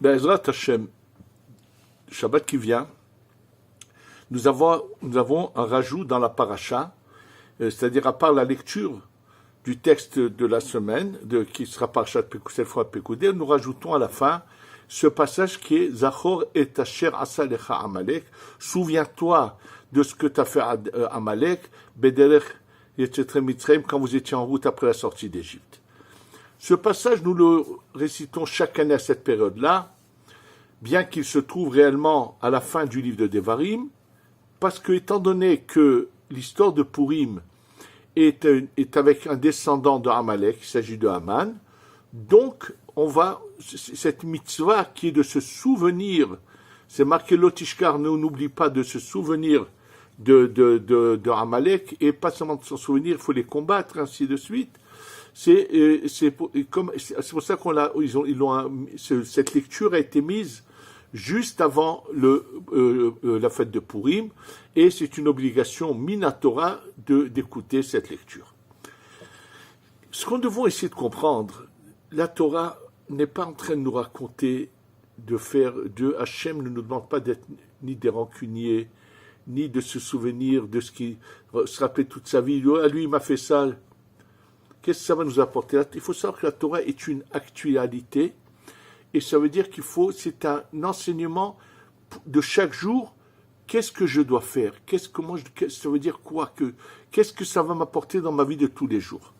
Be'ezrat Hashem, Shabbat qui vient, nous avons un rajout dans la paracha, c'est-à-dire à part la lecture du texte de la semaine, qui sera parachat cette fois Pekoudé, nous rajoutons à la fin ce passage qui est Zachor et Asher asa lecha Amalek, souviens-toi de ce que tu as fait à Amalek, Bederech Yetzetre Mitzrayim, quand vous étiez en route après la sortie d'Égypte. Ce passage, nous le récitons chaque année à cette période-là, bien qu'il se trouve réellement à la fin du livre de Devarim, parce que, étant donné que l'histoire de Purim est avec un descendant de Amalek, il s'agit de Haman, donc cette mitzvah qui est de se souvenir, c'est marqué Lotishkar, n'oublie pas de se souvenir de Amalek, et pas seulement de s'en souvenir, il faut les combattre, ainsi de suite. C'est pour ça cette lecture a été mise juste avant la fête de Purim, et c'est une obligation minatora d'écouter cette lecture. Ce qu'on devons essayer de comprendre, la Torah n'est pas en train de nous raconter Hachem ne nous demande pas d'être ni des rancuniers, ni de se souvenir de ce qui se rappelait toute sa vie. Lui, il m'a fait ça. Qu'est-ce que ça va nous apporter? Il faut savoir que la Torah est une actualité, et ça veut dire c'est un enseignement de chaque jour. Qu'est-ce que je dois faire? Ça veut dire quoi? Qu'est-ce que ça va m'apporter dans ma vie de tous les jours?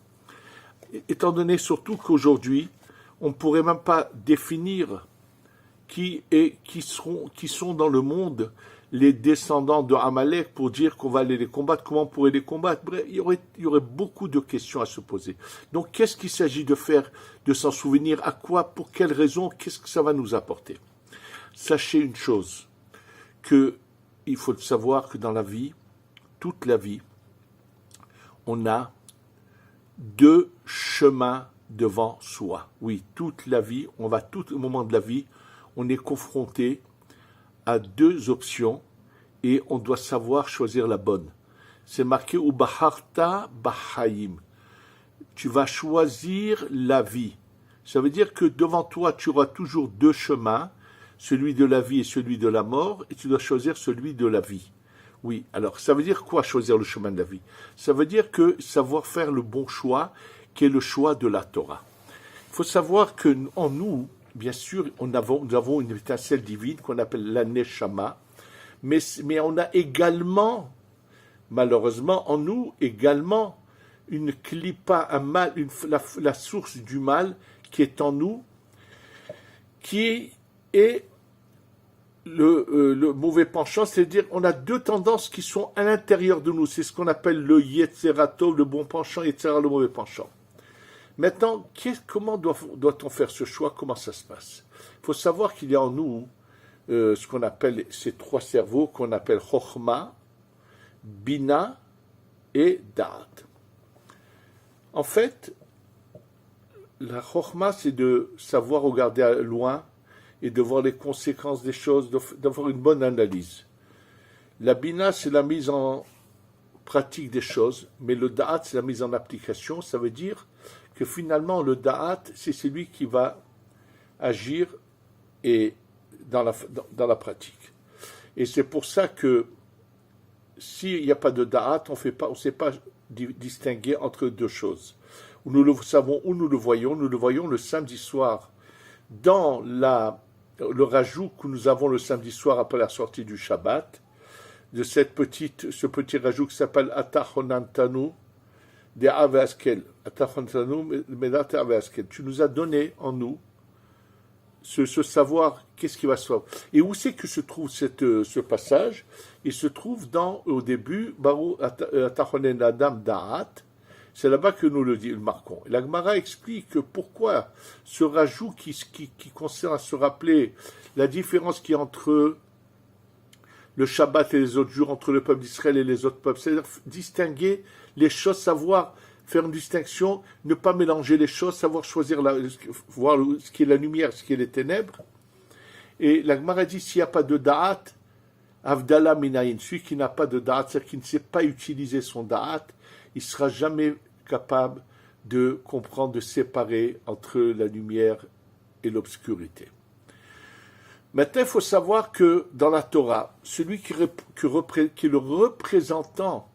Étant donné surtout qu'aujourd'hui, on ne pourrait même pas définir qui sont dans le monde les descendants de Amalek pour dire qu'on va aller les combattre, comment on pourrait les combattre. Bref, il y aurait beaucoup de questions à se poser. Donc, qu'est-ce qu'il s'agit de faire, de s'en souvenir, à quoi, pour quelles raisons, qu'est-ce que ça va nous apporter? Sachez une chose, il faut savoir que dans la vie, toute la vie, on a deux chemins devant soi. Oui, toute la vie, tout au moment de la vie, on est confronté à deux options et on doit savoir choisir la bonne. C'est marqué Ubaharta Bahayim. Tu vas choisir la vie. Ça veut dire que devant toi, tu auras toujours deux chemins, celui de la vie et celui de la mort, et tu dois choisir celui de la vie. Oui, alors ça veut dire quoi choisir le chemin de la vie? Ça veut dire que savoir faire le bon choix, qui est le choix de la Torah. Il faut savoir qu'en nous, bien sûr, nous avons une étincelle divine qu'on appelle la Neshama, mais on a également, malheureusement, en nous également, une klipa, un mal, la source du mal qui est en nous, qui est le mauvais penchant, c'est-à-dire on a deux tendances qui sont à l'intérieur de nous, c'est ce qu'on appelle le Yetzerato, le bon penchant, Yetzera, le mauvais penchant. Maintenant, comment doit-on faire ce choix? Comment ça se passe? Il faut savoir qu'il y a en nous ce qu'on appelle ces trois cerveaux, qu'on appelle Chochma, Bina et Da'at. En fait, la Chochma, c'est de savoir regarder à loin et de voir les conséquences des choses, d'avoir une bonne analyse. La Bina, c'est la mise en pratique des choses, mais le Da'at, c'est la mise en application. Ça veut dire que finalement, le Da'at, c'est celui qui va agir dans la pratique. Et c'est pour ça que s'il n'y a pas de Da'at, on ne sait pas distinguer entre deux choses. Nous le savons où nous le voyons le samedi soir dans le rajout que nous avons le samedi soir après la sortie du Shabbat, de ce petit rajout qui s'appelle Atachonantanu de Avaskel. Atachonantanu Medat Avaskel. Tu nous as donné en nous ce savoir, qu'est-ce qui va se faire. Et où c'est que se trouve ce passage? Il se trouve au début, Baru Atachonen Adam Da'at. C'est là-bas que nous le marquons. La Gemara explique pourquoi ce rajout qui concerne à se rappeler la différence qu'il y a entre le Shabbat et les autres jours, entre le peuple d'Israël et les autres peuples, c'est-à-dire distinguer les choses, savoir faire une distinction, ne pas mélanger les choses, savoir choisir, voir ce qui est la lumière, ce qui est les ténèbres. Et la Gemara dit, s'il n'y a pas de da'at, Avdallah minayin, celui qui n'a pas de da'at, c'est-à-dire qui ne sait pas utiliser son da'at, il ne sera jamais capable de comprendre, de séparer entre la lumière et l'obscurité. Maintenant, il faut savoir que dans la Torah, celui qui est le représentant,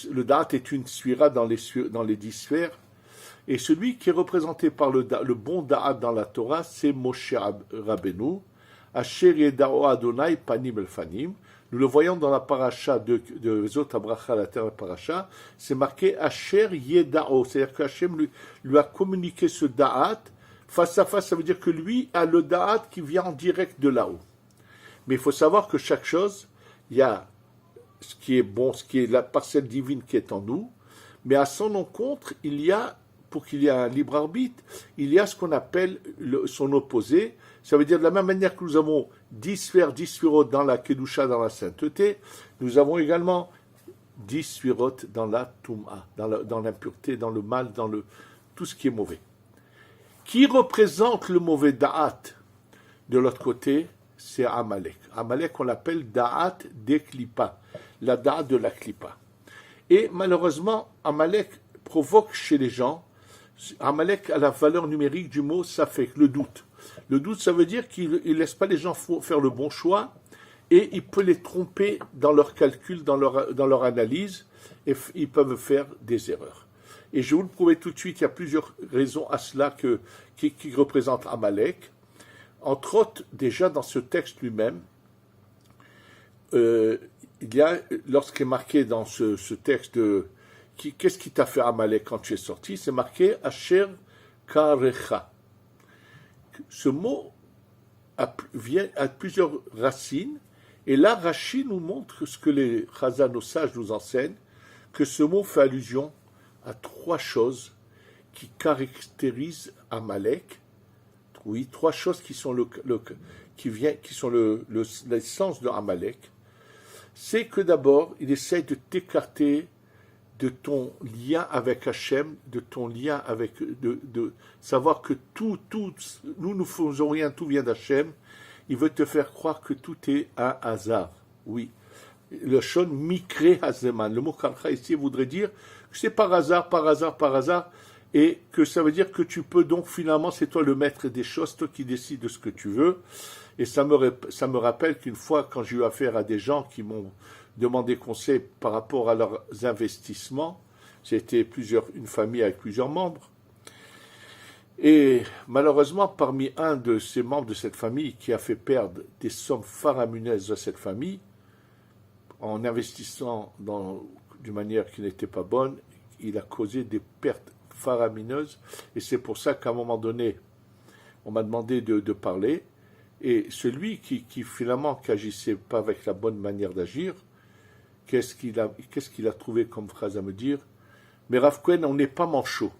le da'at est une sphira dans les 10 sphères, et celui qui est représenté par le bon da'at dans la Torah, c'est Moshe Rabbeinu, Asher Yedao Adonai Panim El Fanim. Nous le voyons dans la paracha de Zot Abracha, la terre paracha, c'est marqué Asher Yedao, c'est-à-dire qu'Hachem lui a communiqué ce da'at face à face, ça veut dire que lui a le da'at qui vient en direct de là-haut. Mais il faut savoir que chaque chose, il y a ce qui est bon, ce qui est la parcelle divine qui est en nous, mais à son encontre, il y a, pour qu'il y ait un libre arbitre, il y a ce qu'on appelle son opposé. Ça veut dire de la même manière que nous avons 10 sphères, 10 sphirotes dans la Kedusha, dans la sainteté, nous avons également 10 sphirotes dans la Toum'a, dans l'impureté, dans le mal, dans tout ce qui est mauvais. Qui représente le mauvais da'at de l'autre côté? C'est Amalek. Amalek, on l'appelle da'at des klipa, la da'at de la klipa. Et malheureusement, Amalek provoque chez les gens, Amalek a la valeur numérique du mot safek, le doute. Le doute, ça veut dire qu'il ne laisse pas les gens faire le bon choix et il peut les tromper dans leurs calculs, dans leur analyse, et ils peuvent faire des erreurs. Et je vais vous le prouver tout de suite, il y a plusieurs raisons à cela qui représentent Amalek. Entre autres, déjà dans ce texte lui-même, il y a, lorsqu'il est marqué dans ce texte, qu'est-ce qui t'a fait Amalek quand tu es sorti? C'est marqué Asher Karecha. Ce mot vient à plusieurs racines, et là, Rashi nous montre ce que les Chazal, nos sages, nous enseignent, que ce mot fait allusion à 3 choses qui caractérisent Amalek. Oui, 3 choses qui sont l'essence de Amalek. C'est que d'abord, il essaye de t'écarter de ton lien avec Hachem, de ton lien avec, de savoir que nous ne faisons rien, tout vient d'Hachem. Il veut te faire croire que tout est un hasard. Oui. Le shon mikre hazeman. Le mot karcha ici voudrait dire que c'est par hasard, et que ça veut dire que tu peux donc finalement, c'est toi le maître des choses, toi qui décides de ce que tu veux. Et ça me rappelle qu'une fois, quand j'ai eu affaire à des gens qui m'ont demandé conseil par rapport à leurs investissements, c'était une famille avec plusieurs membres, et malheureusement, parmi un de ces membres de cette famille qui a fait perdre des sommes faramineuses à cette famille, en investissant d'une manière qui n'était pas bonne, il a causé des pertes faramineuses, et c'est pour ça qu'à un moment donné, on m'a demandé de parler, et celui qui finalement n'agissait pas avec la bonne manière d'agir, qu'est-ce qu'il a trouvé comme phrase à me dire? Mais Rav Kohen, on n'est pas manchot.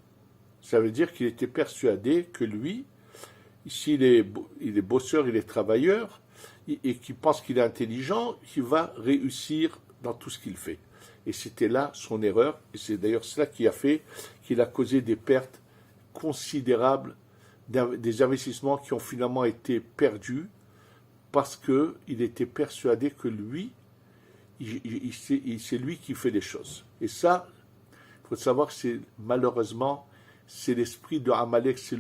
Ça veut dire qu'il était persuadé que lui, s'il est bosseur, il est travailleur, et qu'il pense qu'il est intelligent, qu'il va réussir dans tout ce qu'il fait. Et c'était là son erreur, et c'est d'ailleurs cela qui a fait qu'il a causé des pertes considérables, des investissements qui ont finalement été perdus, parce qu'il était persuadé que lui, c'est lui qui fait les choses. Et ça, il faut savoir que malheureusement, c'est l'esprit de Amalek, c'est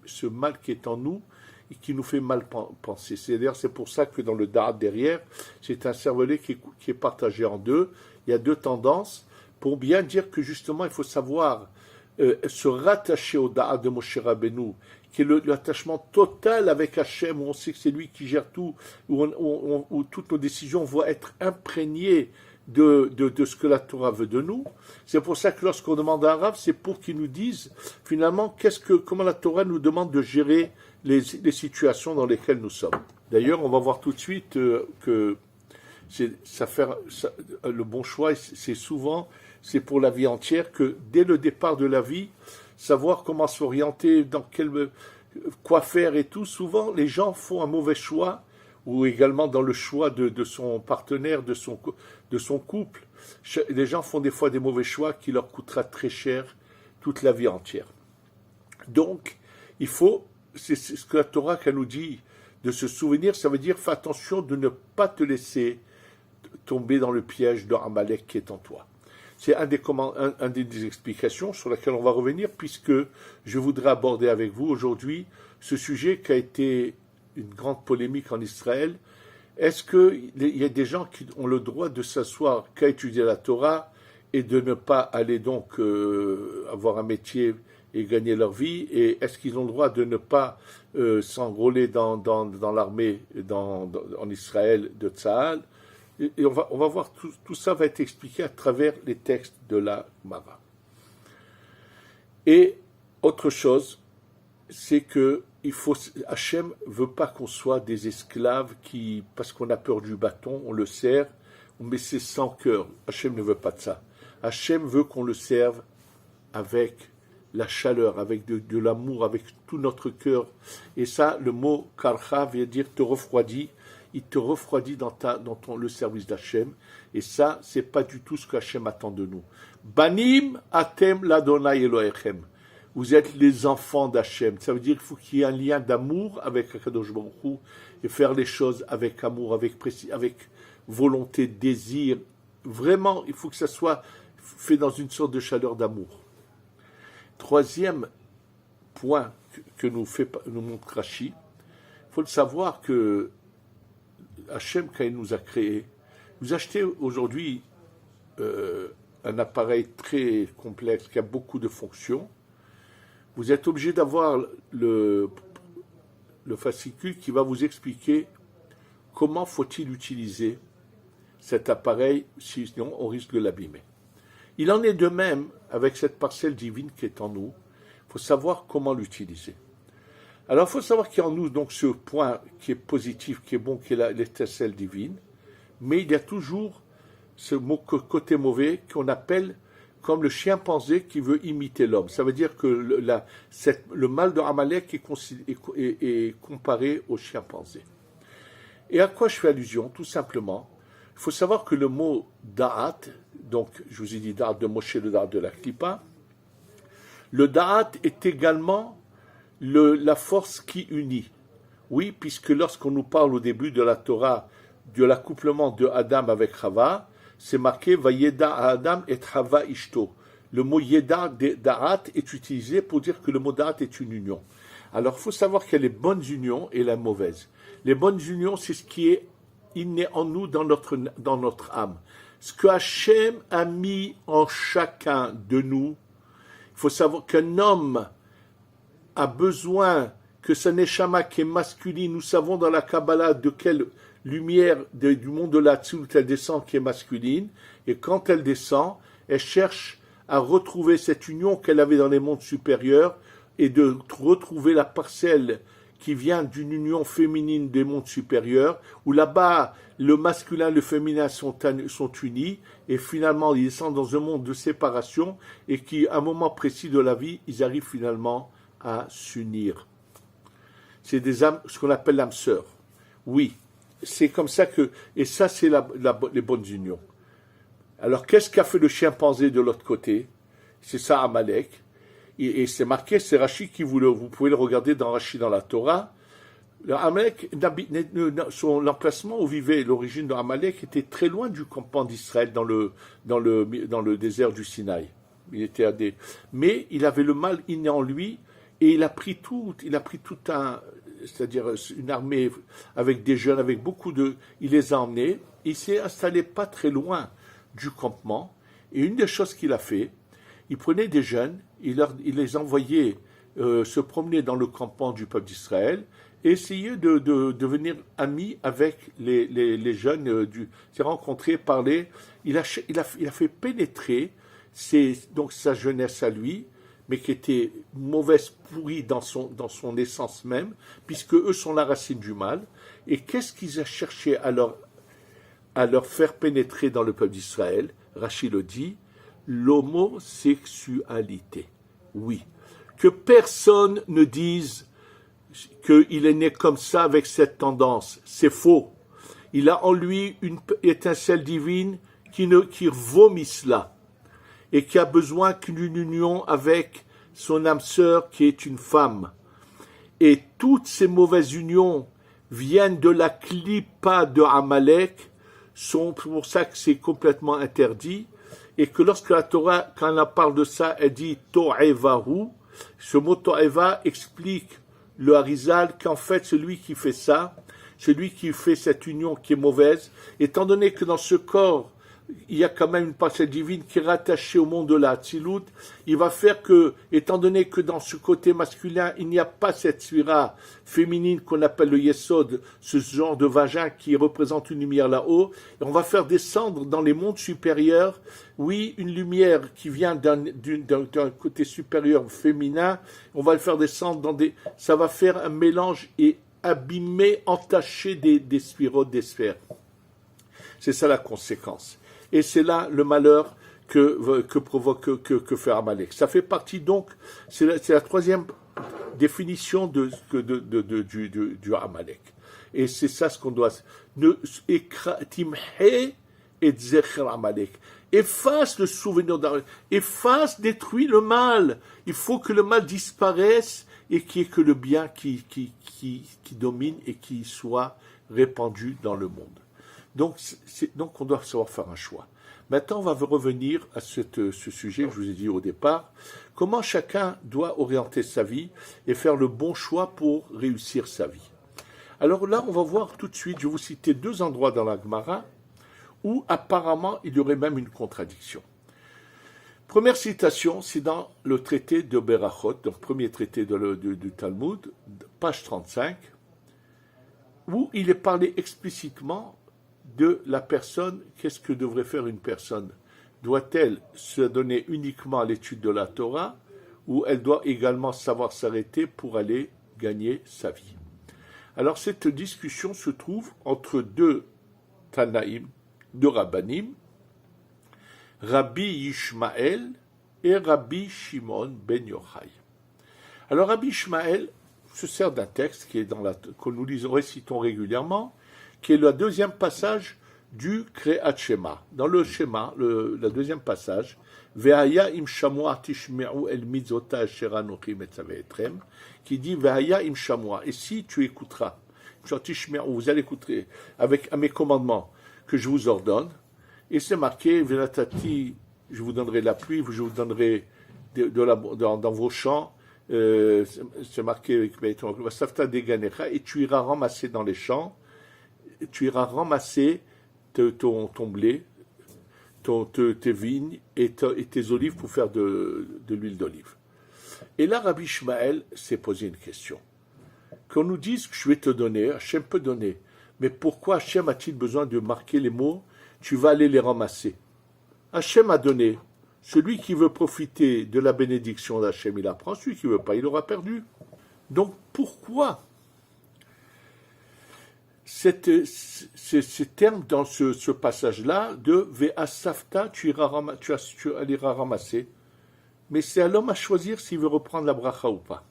ce mal qui est en nous et qui nous fait mal penser. C'est pour ça que dans le Da'at derrière, c'est un cervelet qui est partagé en deux. Il y a 2 tendances pour bien dire que justement, il faut savoir se rattacher au Da'at de Moshe Rabbeinu, qui est l'attachement total avec Hachem, où on sait que c'est lui qui gère tout, où toutes nos décisions vont être imprégnées de ce que la Torah veut de nous. C'est pour ça que lorsqu'on demande à un Rav, c'est pour qu'il nous dise finalement comment la Torah nous demande de gérer les situations dans lesquelles nous sommes. D'ailleurs, on va voir tout de suite que le bon choix, c'est pour la vie entière, que dès le départ de la vie, savoir comment s'orienter, quoi faire et tout. Souvent, les gens font un mauvais choix, ou également dans le choix de son partenaire, de son couple. Les gens font des fois des mauvais choix qui leur coûtera très cher toute la vie entière. Donc, c'est ce que la Torah nous dit, de se souvenir, ça veut dire fais attention de ne pas te laisser tomber dans le piège de Amalek qui est en toi. C'est un des explications sur laquelle on va revenir, puisque je voudrais aborder avec vous aujourd'hui ce sujet qui a été une grande polémique en Israël. Est-ce qu'il y a des gens qui ont le droit de s'asseoir qu'à étudier la Torah et de ne pas aller donc avoir un métier et gagner leur vie? Et est-ce qu'ils ont le droit de ne pas s'enrôler dans l'armée en Israël de Tzahal? Et on va voir, tout ça va être expliqué à travers les textes de la Gemara. Et autre chose, c'est que Hachem veut pas qu'on soit des esclaves parce qu'on a peur du bâton, on le sert, mais c'est sans cœur. Hachem ne veut pas de ça. Hachem veut qu'on le serve avec la chaleur, avec de l'amour, avec tout notre cœur. Et ça, le mot karcha veut dire te refroidit. Il te refroidit dans le service d'Hachem. Et ça, c'est pas du tout ce que Hachem attend de nous. Banim atem l'Adonai Elohechem. Vous êtes les enfants d'Hachem. Ça veut dire qu'il faut qu'il y ait un lien d'amour avec Akadosh Baruch Hu et faire les choses avec amour, avec volonté, désir. Vraiment, il faut que ça soit fait dans une sorte de chaleur d'amour. Troisième point que nous montre Rashi, il faut le savoir que Hachem, quand il nous a créés, vous achetez aujourd'hui un appareil très complexe qui a beaucoup de fonctions. Vous êtes obligé d'avoir le fascicule qui va vous expliquer comment faut-il utiliser cet appareil, sinon on risque de l'abîmer. Il en est de même avec cette parcelle divine qui est en nous. Il faut savoir comment l'utiliser. Alors il faut savoir qu'il y a en nous donc ce point qui est positif, qui est bon, qui est l'étincelle divine, mais il y a toujours ce côté mauvais qu'on appelle comme le chimpanzé qui veut imiter l'homme. Ça veut dire que le mal de Amalek est comparé au chimpanzé. Et à quoi je fais allusion? Tout simplement, il faut savoir que le mot da'at, donc je vous ai dit da'at de Moshe, le da'at de la Klippa, le da'at est également la force qui unit. Oui, puisque lorsqu'on nous parle au début de la Torah de l'accouplement de Adam avec Chava, c'est marqué Vayeda Adam et Chava Ishto. Le mot Yeda Da'at est utilisé pour dire que le mot Da'at est une union. Alors il faut savoir qu'il y a les bonnes unions et les mauvaises. Les bonnes unions, c'est ce qui est inné en nous, dans notre âme. Ce que Hachem a mis en chacun de nous, il faut savoir qu'un homme a besoin que sa neshama qui est masculine, nous savons dans la Kabbalah de quelle lumière du monde de la Tzlut elle descend qui est masculine, et quand elle descend, elle cherche à retrouver cette union qu'elle avait dans les mondes supérieurs et de retrouver la parcelle qui vient d'une union féminine des mondes supérieurs, où là-bas, le masculin et le féminin sont unis, et finalement, ils descendent dans un monde de séparation, et qui, à un moment précis de la vie, ils arrivent finalement à s'unir. C'est des âmes, ce qu'on appelle l'âme sœur. Oui, c'est comme ça que... Et ça, c'est les bonnes unions. Alors, qu'est-ce qu'a fait le chimpanzé de l'autre côté? C'est ça, Amalek. Et c'est marqué, c'est Rashi qui vous pouvez le regarder dans Rashi dans la Torah. Amalek, l'emplacement où vivait l'origine de Amalek était très loin du campement d'Israël dans le désert du Sinaï. Mais il avait le mal inné en lui et il a pris tout c'est-à-dire une armée avec des jeunes, avec beaucoup il les a emmenés. Il s'est installé pas très loin du campement. Et une des choses qu'il a fait, il prenait des jeunes, il les envoyait se promener dans le campement du peuple d'Israël et essayer de devenir amis avec les jeunes, s'est rencontré, parlé. Il a fait pénétrer donc sa jeunesse à lui, mais qui était mauvaise, pourrie dans son essence même, puisque eux sont la racine du mal. Et qu'est-ce qu'ils ont cherché à leur faire pénétrer dans le peuple d'Israël? Rashi le dit, l'homosexualité. Oui. Que personne ne dise qu'il est né comme ça avec cette tendance. C'est faux. Il a en lui une étincelle divine qui vomit cela et qui a besoin d'une union avec son âme sœur qui est une femme. Et toutes ces mauvaises unions viennent de la Klippa de Amalek, sont pour ça que c'est complètement interdit, et que lorsque la Torah, quand elle parle de ça, elle dit To'evahu. Ce mot To'eva explique le Harizal, qu'en fait, celui qui fait ça, celui qui fait cette union qui est mauvaise, étant donné que dans ce corps, il y a quand même une parcelle divine qui est rattachée au monde de la Hatzilut, il va faire que, étant donné que dans ce côté masculin, il n'y a pas cette sphira féminine qu'on appelle le Yesod, ce genre de vagin qui représente une lumière là-haut, et on va faire descendre dans les mondes supérieurs, oui, une lumière qui vient d'un côté supérieur féminin, on va le faire descendre dans des... Ça va faire un mélange et abîmer, entacher des sphirotes, des sphères. C'est ça la conséquence. Et c'est là le malheur que provoque, que fait Amalek. Ça fait partie donc, c'est la troisième définition du Amalek. Et c'est ça ce qu'on doit... Timhe et zecher Amalek. Efface le souvenir d'Amalek. Efface, détruis le mal. Il faut que le mal disparaisse et qu'il n'y ait que le bien qui domine et qui soit répandu dans le monde. Donc on doit savoir faire un choix. Maintenant, on va revenir à ce sujet que je vous ai dit au départ. Comment chacun doit orienter sa vie et faire le bon choix pour réussir sa vie. Alors là, on va voir tout de suite, je vais vous citer 2 endroits dans la Gemara où apparemment il y aurait même une contradiction. Première citation, c'est dans le traité de Berachot, donc premier traité du Talmud, page 35, où il est parlé explicitement de la personne, qu'est-ce que devrait faire une personne? Doit-elle se donner uniquement à l'étude de la Torah ou elle doit également savoir s'arrêter pour aller gagner sa vie? Alors cette discussion se trouve entre 2 Tanaïm, 2 Rabbanim, Rabbi Yishmael et Rabbi Shimon ben Yochai. Alors Rabbi Yishmael se sert d'un texte qui est que nous récitons régulièrement, qui est le 2e passage du Kriyat Shema. Dans le Shema, le 2e passage, Ve'aya im shamua tishme'u el mitzvota asher anochi metzaveh etrem, qui dit Ve'aya im shamua, et si tu écouteras, vous allez écouter avec à mes commandements que je vous ordonne, et c'est marqué Ve'latati, je vous donnerai la pluie, je vous donnerai dans vos champs, c'est marqué Vasafta deganecha, et tu iras ramasser dans les champs, tu iras ramasser ton blé, tes vignes et tes olives pour faire de l'huile d'olive. Et là, Rabbi Ishmael s'est posé une question. Qu'on nous dise que je vais te donner, Hachem peut donner, mais pourquoi Hachem a-t-il besoin de marquer les mots « tu vas aller les ramasser » Hachem a donné. Celui qui veut profiter de la bénédiction d'Hachem, il apprend. Celui qui ne veut pas, il aura perdu. Donc, pourquoi ces termes dans ce passage-là de Ve'asafta, tu iras ramasser. Mais c'est à l'homme à choisir s'il veut reprendre la bracha ou pas.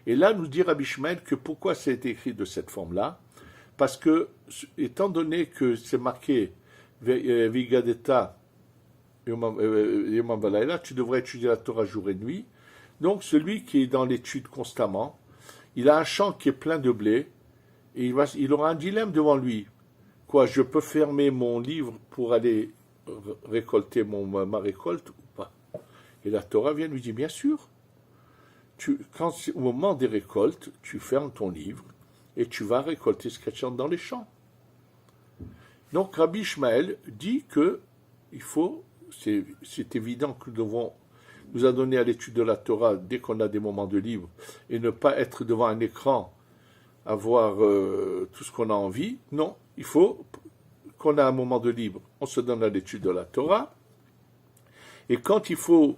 Et là, nous dit Rabbi Ishmael que pourquoi ça a été écrit de cette forme-là? Parce que, étant donné que c'est marqué Vigadeta Yomam Balayla, tu devrais étudier la Torah jour et nuit. Donc, celui qui est dans l'étude constamment, il a un champ qui est plein de blé, et il aura un dilemme devant lui. Quoi, je peux fermer mon livre pour aller récolter ma récolte ou pas? Et la Torah vient lui dire, bien sûr, au moment des récoltes, tu fermes ton livre et tu vas récolter ce qui chante dans les champs. Donc Rabbi Ishmael dit que il faut, c'est évident que nous devons nous adonner à l'étude de la Torah dès qu'on a des moments de libre et ne pas être devant un écran à voir tout ce qu'on a envie. Non, il faut qu'on a un moment de libre, on se donne à l'étude de la Torah. Et quand il faut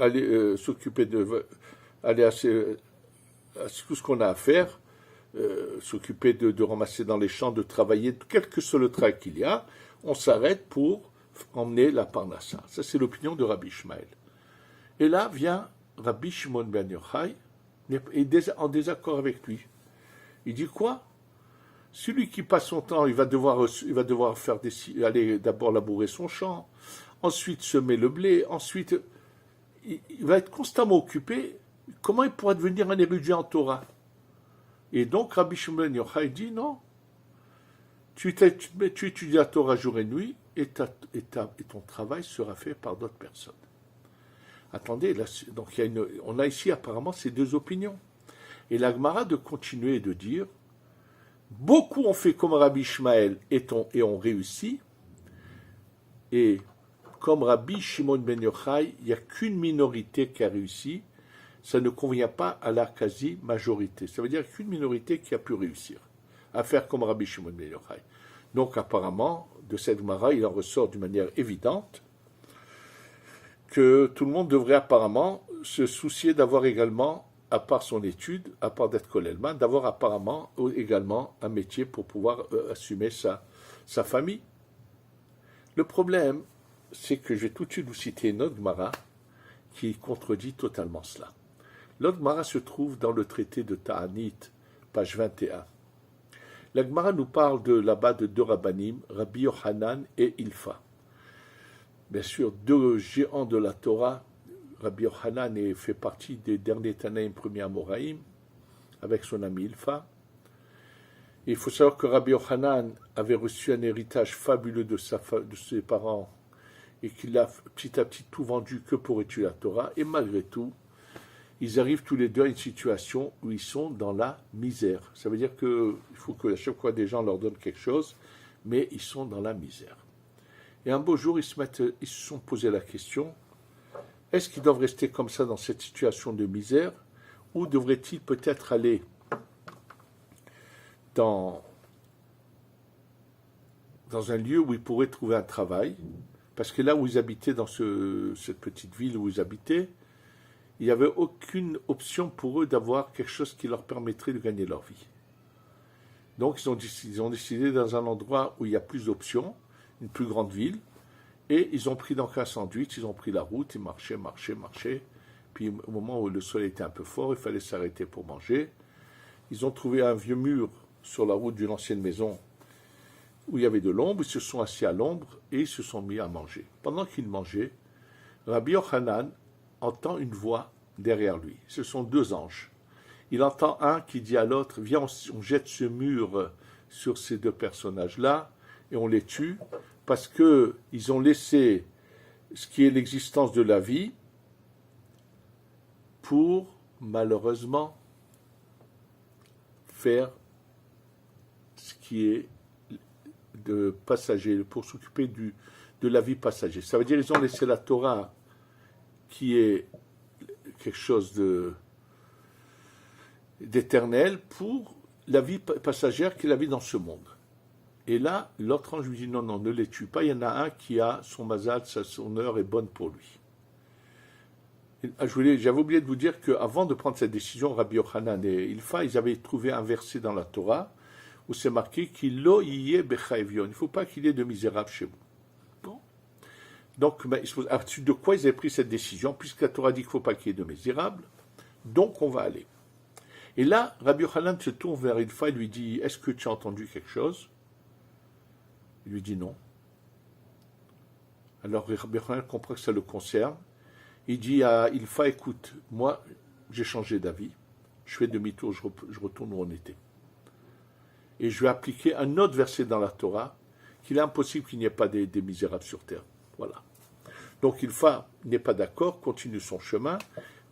aller s'occuper aller à tout ce qu'on a à faire, s'occuper de ramasser dans les champs, de travailler, quel que soit le travail qu'il y a, on s'arrête pour emmener la parnassa. Ça, c'est l'opinion de Rabbi Ishmael. Et là vient Rabbi Shimon ben Yochai, en désaccord avec lui. Il dit quoi? Celui qui passe son temps, il va devoir aller d'abord labourer son champ, ensuite semer le blé, ensuite il va être constamment occupé. Comment il pourra devenir un érudit en Torah? Et donc Rabbi Shimon ben Yochai dit non, tu étudies la Torah jour et nuit et ton travail sera fait par d'autres personnes. Attendez, là, donc on a ici apparemment ces 2 opinions. Et la Gemara de continuer et de dire, beaucoup ont fait comme Rabbi Ishmael et ont réussi, et comme Rabbi Shimon ben Yochai, il n'y a qu'une minorité qui a réussi, ça ne convient pas à la quasi-majorité. Ça veut dire qu'une minorité qui a pu réussir à faire comme Rabbi Shimon ben Yochai. Donc apparemment, de cette Gemara, il en ressort d'une manière évidente que tout le monde devrait apparemment se soucier d'avoir également, à part son étude, à part d'être Kolelman, d'avoir apparemment également un métier pour pouvoir assumer sa famille. Le problème, c'est que je vais tout de suite vous citer une autre Gemara qui contredit totalement cela. L'autre Gemara se trouve dans le traité de Ta'anit, page 21. La Gemara nous parle là-bas de deux rabbanim, Rabbi Yochanan et Ilfa. Bien sûr, deux géants de la Torah. Rabbi Yochanan fait partie des derniers Tanaïm premiers Amoraïm, avec son ami Ilfa. Et il faut savoir que Rabbi Yochanan avait reçu un héritage fabuleux de ses parents et qu'il a petit à petit tout vendu que pour étudier la Torah. Et malgré tout, ils arrivent tous les deux à une situation où ils sont dans la misère. Ça veut dire qu'il faut que à chaque fois des gens leur donnent quelque chose, mais ils sont dans la misère. Et un beau jour, ils se sont posé la question, est-ce qu'ils doivent rester comme ça dans cette situation de misère, ou devraient-ils peut-être aller dans un lieu où ils pourraient trouver un travail, parce que là où ils habitaient, dans cette petite ville où ils habitaient, il n'y avait aucune option pour eux d'avoir quelque chose qui leur permettrait de gagner leur vie. Donc ils ont décidé dans un endroit où il y a plus d'options, une plus grande ville, et ils ont pris donc un sandwich, ils ont pris la route, ils marchaient, puis au moment où le soleil était un peu fort, il fallait s'arrêter pour manger. Ils ont trouvé un vieux mur sur la route d'une ancienne maison où il y avait de l'ombre, ils se sont assis à l'ombre et ils se sont mis à manger. Pendant qu'ils mangeaient, Rabbi Yochanan entend une voix derrière lui. Ce sont deux anges. Il entend un qui dit à l'autre, viens, on jette ce mur sur ces deux personnages-là et on les tue parce qu'ils ont laissé ce qui est l'existence de la vie pour, malheureusement, faire ce qui est de passager, pour s'occuper de la vie passager. Ça veut dire qu'ils ont laissé la Torah qui est quelque chose d'éternel pour la vie passagère qui est la vie dans ce monde. Et là, l'autre ange lui dit non, ne les tue pas, il y en a un qui a son mazal, son heure est bonne pour lui. J'avais oublié de vous dire qu'avant de prendre cette décision, Rabbi Yochanan et Ilfa, ils avaient trouvé un verset dans la Torah où c'est marqué qu'il lo yé bechaevion. Il ne faut pas qu'il y ait de misérables chez vous. Bon. Donc, à partir de quoi ils avaient pris cette décision, puisque la Torah dit qu'il ne faut pas qu'il y ait de misérables, donc on va aller. Et là, Rabbi Yochanan se tourne vers Ilfa et lui dit, est-ce que tu as entendu quelque chose? Il lui dit non. Alors Rabbi Yochanan comprend que ça le concerne. Il dit à Ilfa, écoute, moi, j'ai changé d'avis, je fais demi-tour, je retourne où on était. Et je vais appliquer un autre verset dans la Torah, qu'il est impossible qu'il n'y ait pas des misérables sur terre. Voilà. Donc Ilfa n'est pas d'accord, continue son chemin,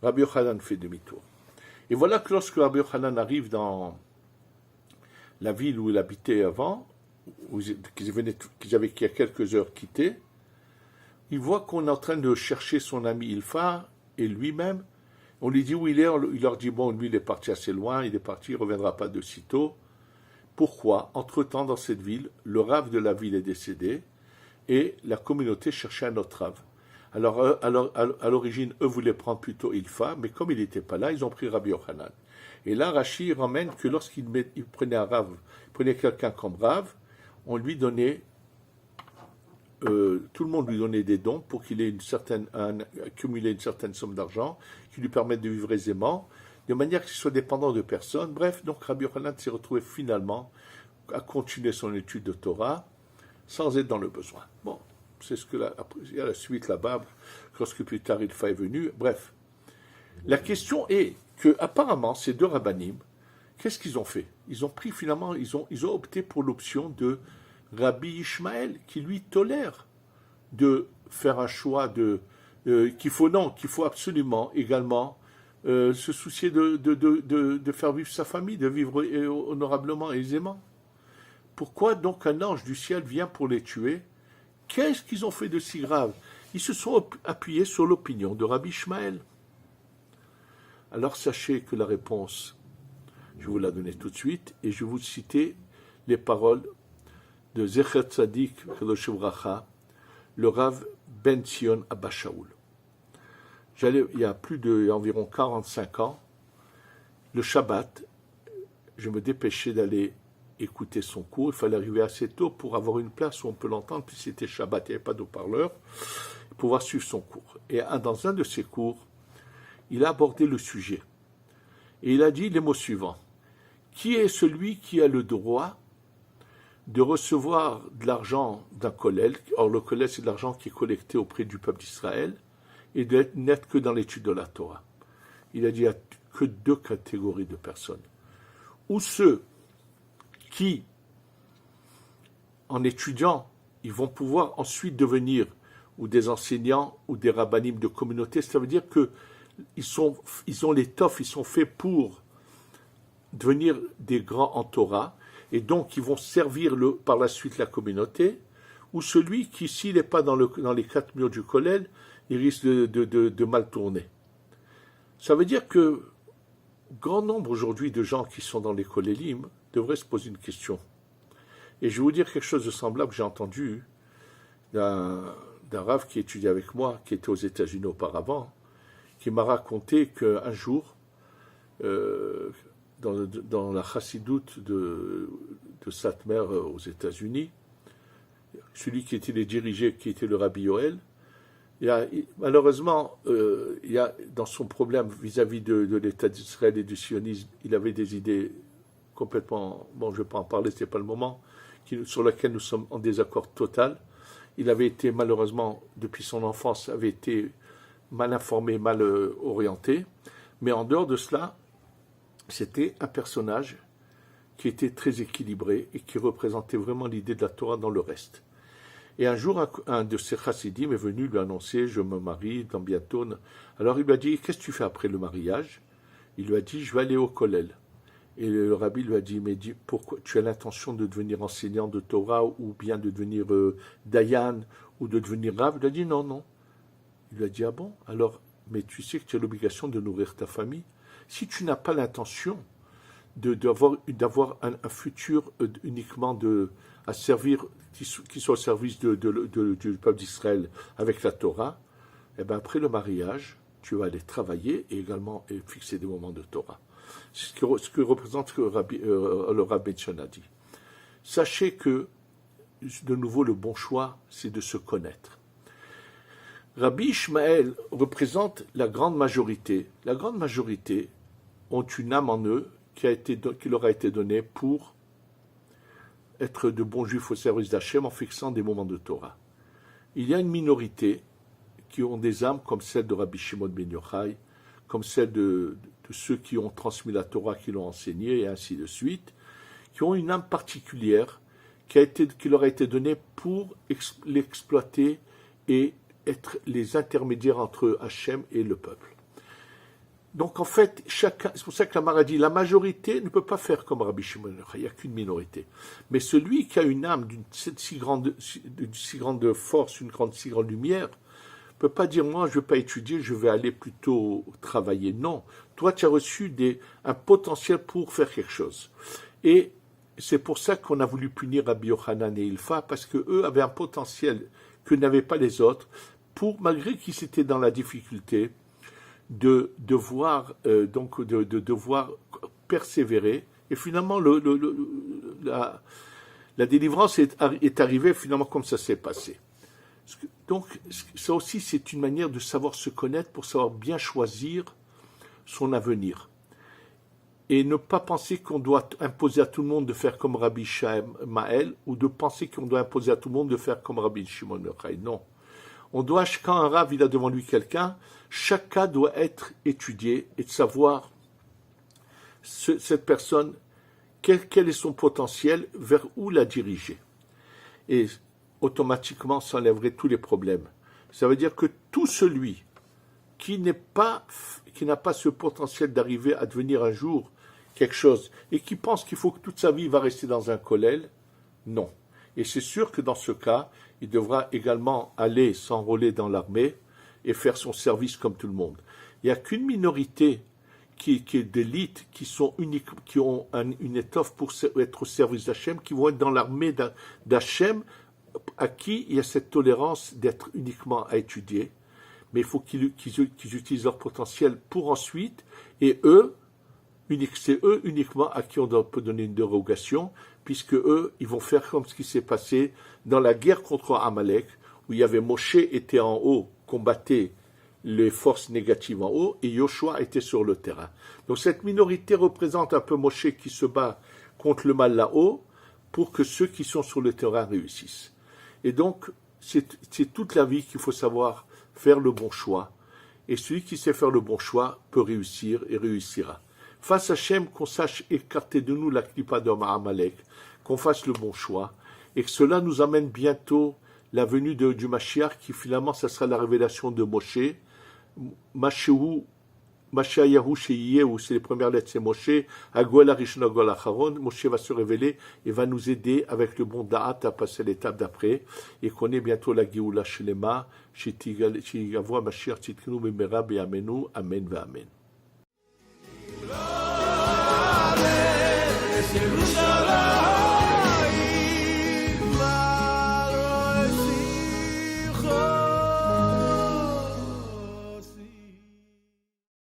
Rabbi Yochanan fait demi-tour. Et voilà que lorsque Rabbi Yochanan arrive dans la ville où il habitait avant, qu'il avait il y a quelques heures quitté, il voit qu'on est en train de chercher son ami Ilfa et lui-même. On lui dit où il est, il leur dit, bon, lui il est parti assez loin, il est parti, il ne reviendra pas de sitôt. Pourquoi? Entre-temps, dans cette ville, le rave de la ville est décédé et la communauté cherchait un autre rave. Alors, à l'origine, eux voulaient prendre plutôt Ilfa, mais comme il n'était pas là, ils ont pris Rabbi Yochanan. Et là, Rashi ramène que lorsqu'il prenait un rave, il prenait quelqu'un comme rave, on lui donnait, tout le monde lui donnait des dons pour qu'il ait accumuler une certaine somme d'argent qui lui permette de vivre aisément, de manière qu'il soit dépendant de personne. Bref, donc Rabbi Yochanan s'est retrouvé finalement à continuer son étude de Torah sans être dans le besoin. Bon, c'est ce que il y a la suite là-bas, lorsque plus tard Ilfa est venu. Bref, la question est que apparemment ces deux rabbanim, qu'est-ce qu'ils ont fait? Ils ont pris finalement, ils ont opté pour l'option de Rabbi Ishmael, qui lui tolère de faire un choix qu'il faut absolument également se soucier de faire vivre sa famille, de vivre honorablement et aisément. Pourquoi donc un ange du ciel vient pour les tuer? Qu'est-ce qu'ils ont fait de si grave? Ils se sont appuyés sur l'opinion de Rabbi Ishmael. Alors sachez que la réponse, je vais vous la donner tout de suite, et je vais vous citer les paroles de Zecher Tzadik, le Rav Ben Sion Abba Shaul. Il y a environ 45 ans, le Shabbat, je me dépêchais d'aller écouter son cours. Il fallait arriver assez tôt pour avoir une place où on peut l'entendre, puis c'était Shabbat, il n'y avait pas d'haut-parleur, pour pouvoir suivre son cours. Et dans un de ses cours, il a abordé le sujet. Et il a dit les mots suivants. Qui est celui qui a le droit de recevoir de l'argent d'un kollel? Or, le kollel, c'est de l'argent qui est collecté auprès du peuple d'Israël, et d'être que dans l'étude de la Torah. Il a dit qu'il n'y a que deux catégories de personnes. Ou ceux qui, en étudiant, ils vont pouvoir ensuite devenir ou des enseignants ou des rabbinim de communauté. Ça veut dire qu'ils ont l'étoffe, ils sont faits pour devenir des grands en Torah, et donc ils vont servir par la suite la communauté, ou celui qui, s'il n'est pas dans les 4 murs du kollel, il risque de mal tourner. Ça veut dire que grand nombre aujourd'hui de gens qui sont dans les kollelim devraient se poser une question. Et je vais vous dire quelque chose de semblable que j'ai entendu d'un rav qui étudiait avec moi, qui était aux États-Unis auparavant, qui m'a raconté qu'un jour, dans la chassidoute de Satmer aux États-Unis, celui qui était les dirigés, qui était le Rabbi Yoel, malheureusement, dans son problème vis-à-vis de l'État d'Israël et du sionisme, il avait des idées complètement, je ne vais pas en parler, ce n'est pas le moment, sur lesquelles nous sommes en désaccord total. Il avait été, malheureusement, depuis son enfance, avait été mal informé, mal orienté, mais en dehors de cela, c'était un personnage qui était très équilibré et qui représentait vraiment l'idée de la Torah dans le reste. Et un jour, un de ses chassidim est venu lui annoncer « Je me marie dans bientôt ». Alors il lui a dit « Qu'est-ce que tu fais après le mariage ?» Il lui a dit « Je vais aller au kollel ». Et le rabbi lui a dit « Mais pourquoi tu as l'intention de devenir enseignant de Torah ou bien de devenir dayan ou de devenir rav ?» Il a dit « Non, non ». Il lui a dit « Ah bon? Alors, mais tu sais que tu as l'obligation de nourrir ta famille. Si tu n'as pas l'intention d'avoir un futur uniquement à servir, qui soit au service du peuple d'Israël avec la Torah, et bien après le mariage, tu vas aller travailler et également fixer des moments de Torah. C'est ce que représente le Rabbi Ben a dit. Sachez que, de nouveau, le bon choix, c'est de se connaître. Rabbi Ishmael représente la grande majorité. La grande majorité ont une âme en eux qui leur a été donnée pour être de bons juifs au service d'Hachem en fixant des moments de Torah. Il y a une minorité qui ont des âmes comme celle de Rabbi Shimon ben Yochai, comme celle de ceux qui ont transmis la Torah, qui l'ont enseignée, et ainsi de suite, qui ont une âme particulière qui leur a été donnée pour l'exploiter et être les intermédiaires entre Hachem et le peuple. Donc en fait, c'est pour ça que la Mara dit, la majorité ne peut pas faire comme Rabbi Shimon, il n'y a qu'une minorité. Mais celui qui a une âme d'une si grande force, une si grande lumière, ne peut pas dire, moi je ne vais pas étudier, je vais aller plutôt travailler. Non, toi tu as reçu un potentiel pour faire quelque chose. Et c'est pour ça qu'on a voulu punir Rabbi Yochanan et Ilfa, parce qu'eux avaient un potentiel que n'avaient pas les autres, malgré qu'ils étaient dans la difficulté, de devoir persévérer, et finalement la délivrance est arrivée finalement comme ça s'est passé. Donc ça aussi c'est une manière de savoir se connaître pour savoir bien choisir son avenir et ne pas penser qu'on doit imposer à tout le monde de faire comme Rabbi Ishmael ou de penser qu'on doit imposer à tout le monde de faire comme Rabbi Shimon ben Yochai. Non. On doit, quand un rav il a devant lui quelqu'un, chaque cas doit être étudié et de savoir cette personne, quel est son potentiel, vers où la diriger. Et automatiquement, ça enlèverait tous les problèmes. Ça veut dire que tout celui qui n'a pas ce potentiel d'arriver à devenir un jour quelque chose, et qui pense qu'il faut que toute sa vie va rester dans un kollel, non. Et c'est sûr que dans ce cas, il devra également aller s'enrôler dans l'armée et faire son service comme tout le monde. Il n'y a qu'une minorité qui est d'élite, qui ont une étoffe pour être au service d'Hachem, qui vont être dans l'armée d'Hachem, à qui il y a cette tolérance d'être uniquement à étudier, mais il faut qu'ils utilisent leur potentiel pour ensuite, et c'est eux uniquement à qui on peut donner une dérogation, puisque eux, ils vont faire comme ce qui s'est passé dans la guerre contre Amalek, où il y avait Moshe était en haut, combattait les forces négatives en haut, et Yoshua était sur le terrain. Donc cette minorité représente un peu Moshe qui se bat contre le mal là-haut, pour que ceux qui sont sur le terrain réussissent. Et donc, c'est toute la vie qu'il faut savoir faire le bon choix. Et celui qui sait faire le bon choix peut réussir et réussira. Face à Hachem, qu'on sache écarter de nous la clipa de Amalek, qu'on fasse le bon choix, et que cela nous amène bientôt la venue du Mashiach, qui finalement, ça sera la révélation de Moshe. Mashiayahu Sheyeh, où c'est les premières lettres, c'est Moshe. Agola Rishon Agola Acharon. Moshe va se révéler et va nous aider avec le bon Da'at à passer l'étape d'après. Et qu'on ait bientôt la Géoula Shlema. Sheyavoa Mashiach Tzidkenu B'mera B'Yamenu. Amen V'Amen.